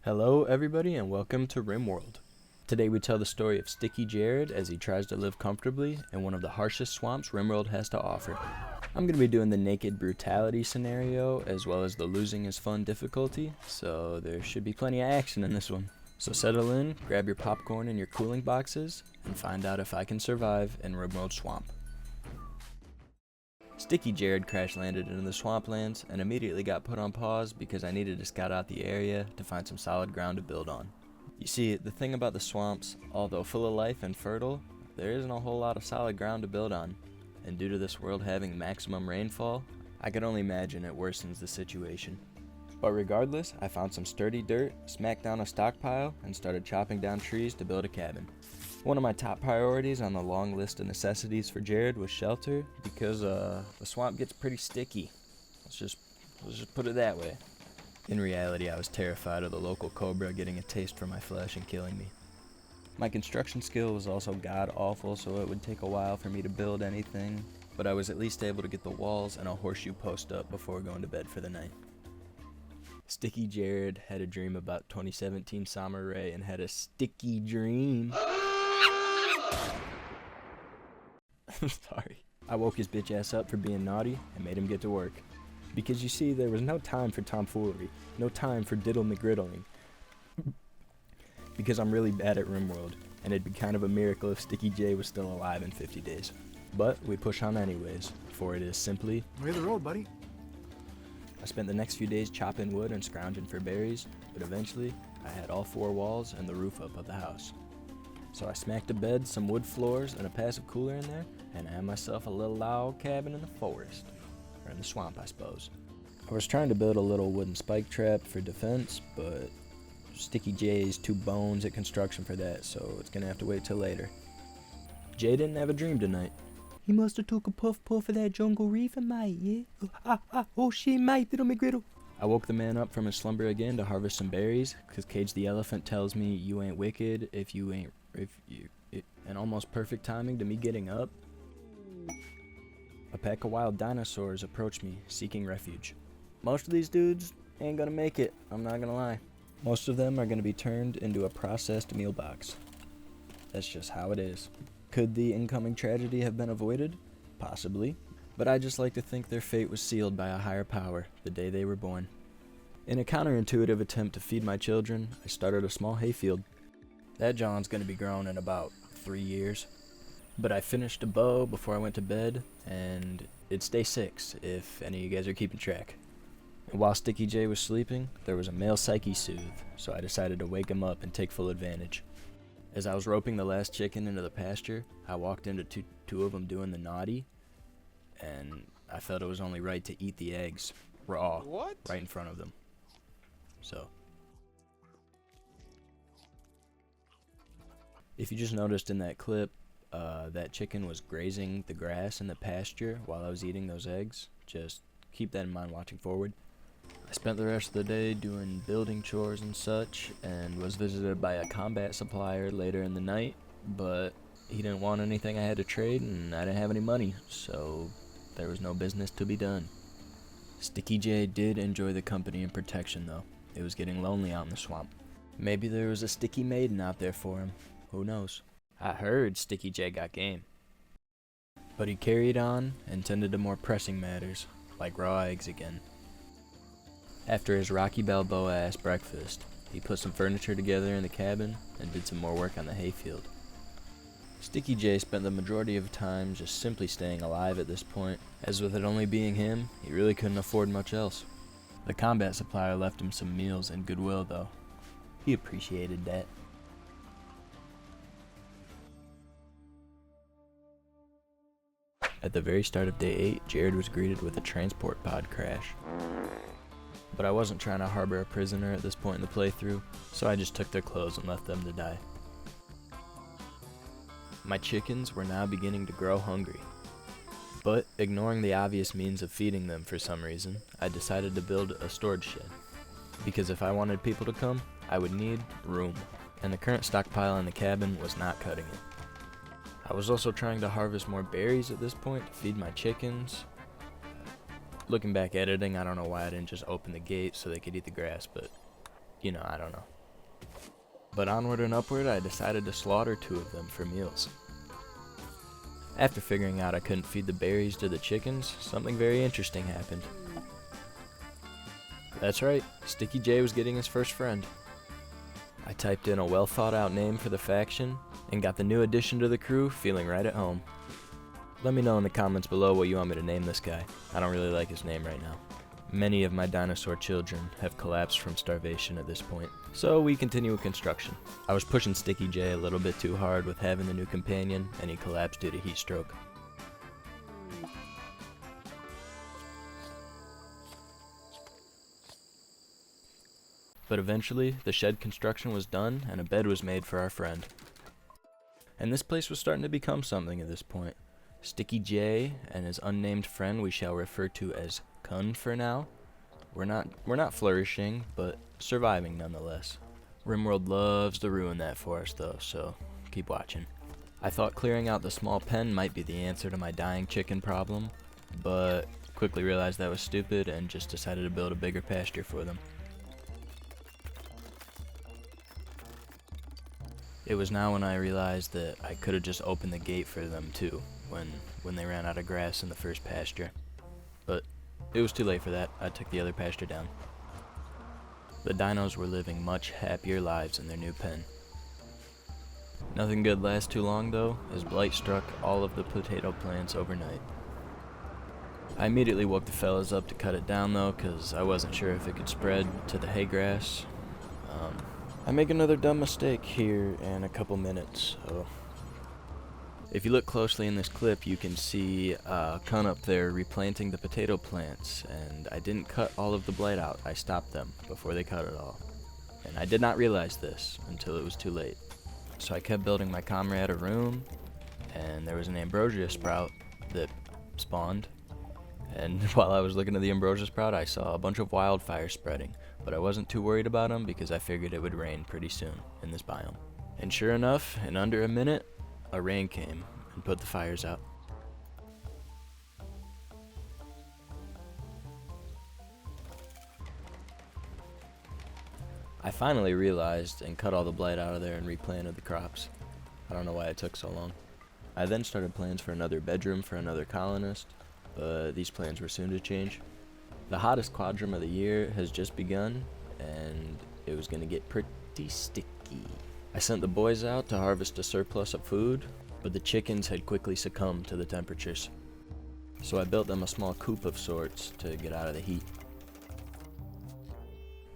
Hello everybody and welcome to Rimworld. Today we tell the story of Sticky Jared as he tries to live comfortably in one of the harshest swamps Rimworld has to offer. I'm going to be doing the naked brutality scenario as well as the losing is fun difficulty, so there should be plenty of action in this one. So settle in, grab your popcorn and your cooling boxes, and find out if I can survive in Rimworld Swamp. Sticky Jared crash landed into the swamplands and immediately got put on pause because I needed to scout out the area to find some solid ground to build on. You see, the thing about the swamps, although full of life and fertile, there isn't a whole lot of solid ground to build on, and due to this world having maximum rainfall, I could only imagine it worsens the situation. But regardless, I found some sturdy dirt, smacked down a stockpile, and started chopping down trees to build a cabin. One of my top priorities on the long list of necessities for Jared was shelter, because the swamp gets pretty sticky. Let's just put it that way. In reality, I was terrified of the local cobra getting a taste for my flesh and killing me. My construction skill was also god-awful, so it would take a while for me to build anything, but I was at least able to get the walls and a horseshoe post up before going to bed for the night. Sticky Jared had a dream about 2017 Summer Rae and had a sticky dream. Sorry. I woke his bitch ass up for being naughty and made him get to work. Because you see, there was no time for tomfoolery, no time for diddle McGriddling. Because I'm really bad at Rimworld, and it'd be kind of a miracle if Sticky J was still alive in 50 days. But we push on anyways, for it is simply way the road, buddy. I spent the next few days chopping wood and scrounging for berries, but eventually I had all 4 walls and the roof up of the house. So I smacked a bed, some wood floors, and a passive cooler in there, and I had myself a little log cabin in the forest. Or in the swamp, I suppose. I was trying to build a little wooden spike trap for defense, but Sticky J is too bones at construction for that, so it's gonna have to wait till later. Jay didn't have a dream tonight. He must have took a puff of that jungle reefer, mate, yeah? Oh shit, mate, little McGriddle. I woke the man up from his slumber again to harvest some berries, cause Cage the elephant tells me you ain't wicked if you and almost perfect timing to me getting up. A pack of wild dinosaurs approached me, seeking refuge. Most of these dudes ain't gonna make it, I'm not gonna lie. Most of them are gonna be turned into a processed meal box. That's just how it is. Could the incoming tragedy have been avoided? Possibly. But I just like to think their fate was sealed by a higher power the day they were born. In a counterintuitive attempt to feed my children, I started a small hayfield. That John's gonna be grown in about 3 years. But I finished a bow before I went to bed, and it's day 6, if any of you guys are keeping track. And while Sticky J was sleeping, there was a male psyche soothe, so I decided to wake him up and take full advantage. As I was roping the last chicken into the pasture, I walked into two of them doing the naughty, and I felt it was only right to eat the eggs, raw, right in front of them. So, if you just noticed in that clip, that chicken was grazing the grass in the pasture while I was eating those eggs. Just keep that in mind watching forward. I spent the rest of the day doing building chores and such, and was visited by a combat supplier later in the night, but he didn't want anything I had to trade, and I didn't have any money, so there was no business to be done. Sticky J did enjoy the company and protection, though. It was getting lonely out in the swamp. Maybe there was a sticky maiden out there for him. Who knows? I heard Sticky J got game. But he carried on and tended to more pressing matters, like raw eggs again. After his Rocky Balboa-ass breakfast, he put some furniture together in the cabin and did some more work on the hayfield. Sticky J spent the majority of time just simply staying alive at this point, as with it only being him, he really couldn't afford much else. The combat supplier left him some meals and goodwill though. He appreciated that. At the very start of day 8, Jared was greeted with a transport pod crash. But I wasn't trying to harbor a prisoner at this point in the playthrough, so I just took their clothes and left them to die. My chickens were now beginning to grow hungry. But, ignoring the obvious means of feeding them for some reason, I decided to build a storage shed. Because if I wanted people to come, I would need room, and the current stockpile in the cabin was not cutting it. I was also trying to harvest more berries at this point to feed my chickens. Looking back editing, I don't know why I didn't just open the gate so they could eat the grass, but, I don't know. But onward and upward, I decided to slaughter 2 of them for meals. After figuring out I couldn't feed the berries to the chickens, something very interesting happened. That's right, Sticky J was getting his first friend. I typed in a well thought out name for the faction, and got the new addition to the crew feeling right at home. Let me know in the comments below what you want me to name this guy. I don't really like his name right now. Many of my dinosaur children have collapsed from starvation at this point, so we continue with construction. I was pushing Sticky J a little bit too hard with having the new companion, and he collapsed due to heat stroke. But eventually, the shed construction was done, and a bed was made for our friend. And this place was starting to become something at this point. Sticky J and his unnamed friend we shall refer to as Kun for now. We're not flourishing, but surviving nonetheless. Rimworld loves to ruin that for us though, so keep watching. I thought clearing out the small pen might be the answer to my dying chicken problem, but quickly realized that was stupid and just decided to build a bigger pasture for them. It was now when I realized that I could have just opened the gate for them too, when they ran out of grass in the first pasture. But it was too late for that. I took the other pasture down. The dinos were living much happier lives in their new pen. Nothing good lasts too long though, as blight struck all of the potato plants overnight. I immediately woke the fellas up to cut it down though, cause I wasn't sure if it could spread to the hay grass. I make another dumb mistake here in a couple minutes, so if you look closely in this clip, you can see Kun up there replanting the potato plants, and I didn't cut all of the blight out. I stopped them before they cut it all, and I did not realize this until it was too late. So I kept building my comrade a room, and there was an ambrosia sprout that spawned, and while I was looking at the ambrosia sprout, I saw a bunch of wildfires spreading, but I wasn't too worried about them because I figured it would rain pretty soon in this biome. And sure enough, in under a minute, a rain came and put the fires out. I finally realized and cut all the blight out of there and replanted the crops. I don't know why it took so long. I then started plans for another bedroom for another colonist, but these plans were soon to change. The hottest quadrum of the year has just begun, and it was going to get pretty sticky. I sent the boys out to harvest a surplus of food, but the chickens had quickly succumbed to the temperatures. So I built them a small coop of sorts to get out of the heat.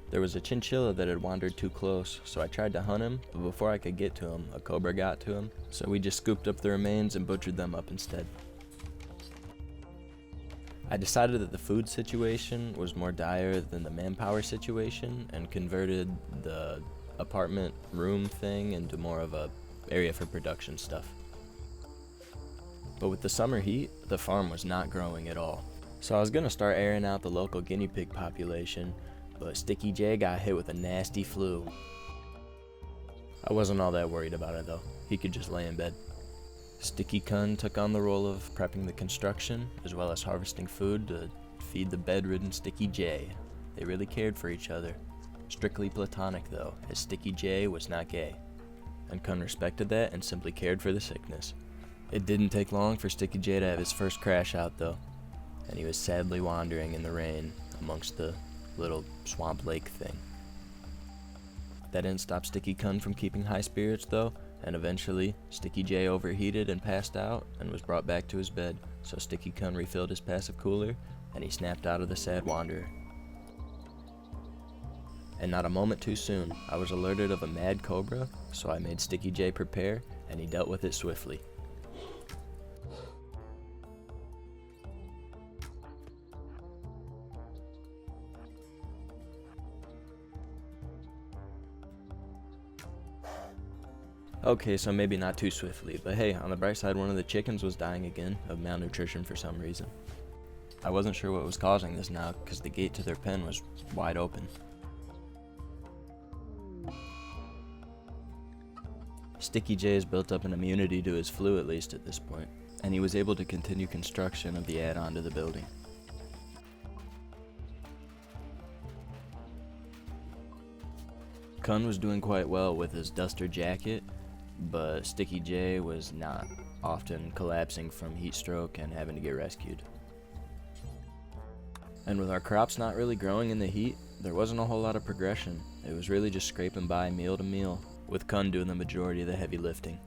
There was a chinchilla that had wandered too close, so I tried to hunt him, but before I could get to him, a cobra got to him, so we just scooped up the remains and butchered them up instead. I decided that the food situation was more dire than the manpower situation and converted the apartment room thing into more of a area for production stuff. But with the summer heat, the farm was not growing at all. So I was gonna start airing out the local guinea pig population, but Sticky J got hit with a nasty flu. I wasn't all that worried about it though. He could just lay in bed. Sticky Kun took on the role of prepping the construction, as well as harvesting food to feed the bedridden Sticky J. They really cared for each other. Strictly platonic though, as Sticky J was not gay. And Kun respected that and simply cared for the sickness. It didn't take long for Sticky J to have his first crash out though, and he was sadly wandering in the rain amongst the little swamp lake thing. That didn't stop Sticky Kun from keeping high spirits though, and eventually Sticky J overheated and passed out and was brought back to his bed, so Sticky Kun refilled his passive cooler and he snapped out of the sad wanderer. And not a moment too soon, I was alerted of a mad cobra, so I made Sticky J prepare and he dealt with it swiftly. Okay, so maybe not too swiftly, but hey, on the bright side, one of the chickens was dying again of malnutrition for some reason. I wasn't sure what was causing this now, because the gate to their pen was wide open. Sticky J has built up an immunity to his flu at least at this point, and he was able to continue construction of the add-on to the building. Kun was doing quite well with his duster jacket, but Sticky J was not, often collapsing from heat stroke and having to get rescued. And with our crops not really growing in the heat, there wasn't a whole lot of progression. It was really just scraping by meal to meal, with Kun doing the majority of the heavy lifting.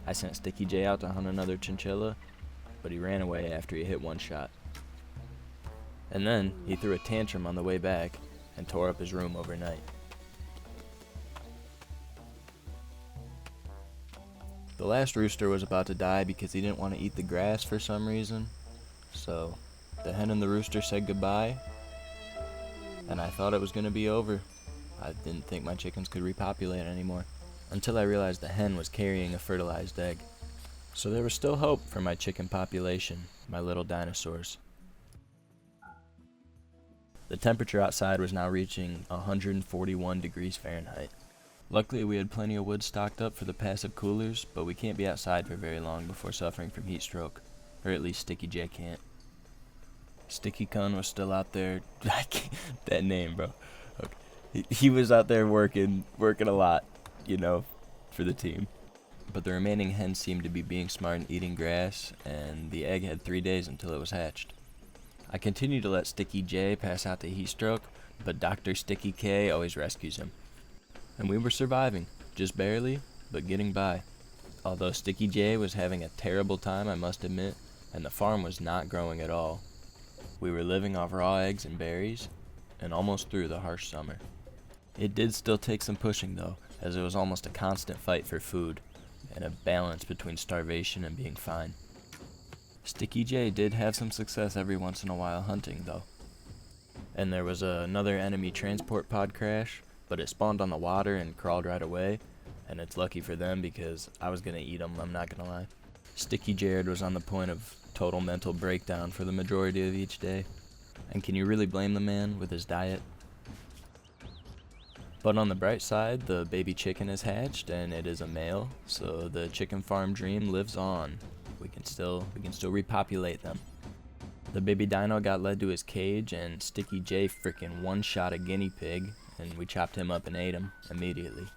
I sent Sticky J out to hunt another chinchilla, but he ran away after he hit one shot. And then he threw a tantrum on the way back and tore up his room overnight. The last rooster was about to die because he didn't want to eat the grass for some reason, so the hen and the rooster said goodbye, and I thought it was going to be over. I didn't think my chickens could repopulate anymore, until I realized the hen was carrying a fertilized egg. So there was still hope for my chicken population, my little dinosaurs. The temperature outside was now reaching 141 degrees Fahrenheit. Luckily, we had plenty of wood stocked up for the passive coolers, but we can't be outside for very long before suffering from heat stroke, or at least Sticky J can't. Sticky Kun was still out there. That name, bro. Okay. He was out there working a lot, for the team. But the remaining hens seemed to be being smart and eating grass, and the egg had 3 days until it was hatched. I continued to let Sticky J pass out the heat stroke, but Dr. Sticky K always rescues him. And we were surviving, just barely, but getting by. Although Sticky J was having a terrible time, I must admit, and the farm was not growing at all. We were living off raw eggs and berries, and almost through the harsh summer. It did still take some pushing though, as it was almost a constant fight for food, and a balance between starvation and being fine. Sticky J did have some success every once in a while hunting though. And there was another enemy transport pod crash, but it spawned on the water and crawled right away, and it's lucky for them because I was gonna eat them, I'm not gonna lie. Sticky Jared was on the point of total mental breakdown for the majority of each day. And can you really blame the man with his diet? But on the bright side, the baby chicken is hatched and it is a male, so the chicken farm dream lives on. We can still repopulate them. The baby dino got led to his cage and Sticky J frickin' one-shot a guinea pig, and we chopped him up and ate him immediately.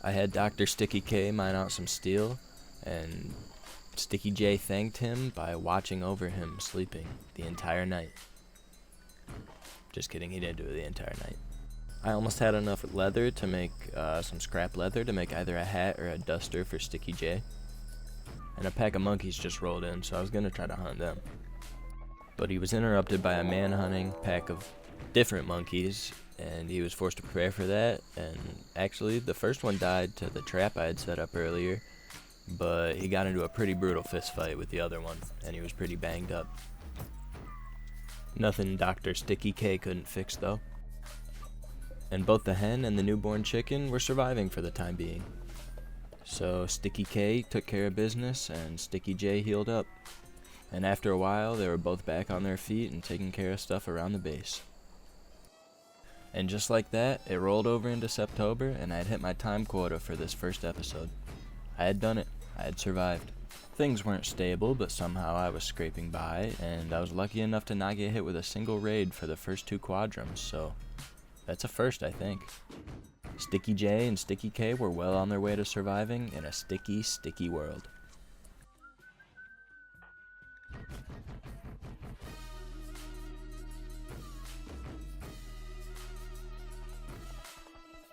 I had Dr. Sticky K mine out some steel, and Sticky J thanked him by watching over him sleeping the entire night. Just kidding, he didn't do it the entire night. I almost had enough leather to make some scrap leather to make either a hat or a duster for Sticky J. And a pack of monkeys just rolled in, so I was gonna try to hunt them. But he was interrupted by a man-hunting pack of different monkeys, and he was forced to prepare for that, and actually the first one died to the trap I had set up earlier, but he got into a pretty brutal fist fight with the other one, and he was pretty banged up. Nothing Dr. Sticky K couldn't fix though. And both the hen and the newborn chicken were surviving for the time being. So Sticky K took care of business and Sticky J healed up. And after a while, they were both back on their feet and taking care of stuff around the base. And just like that, it rolled over into September and I had hit my time quota for this first episode. I had done it. I had survived. Things weren't stable, but somehow I was scraping by, and I was lucky enough to not get hit with a single raid for the first 2 quadrums, so that's a first, I think. Sticky J and Sticky K were well on their way to surviving in a sticky, sticky world.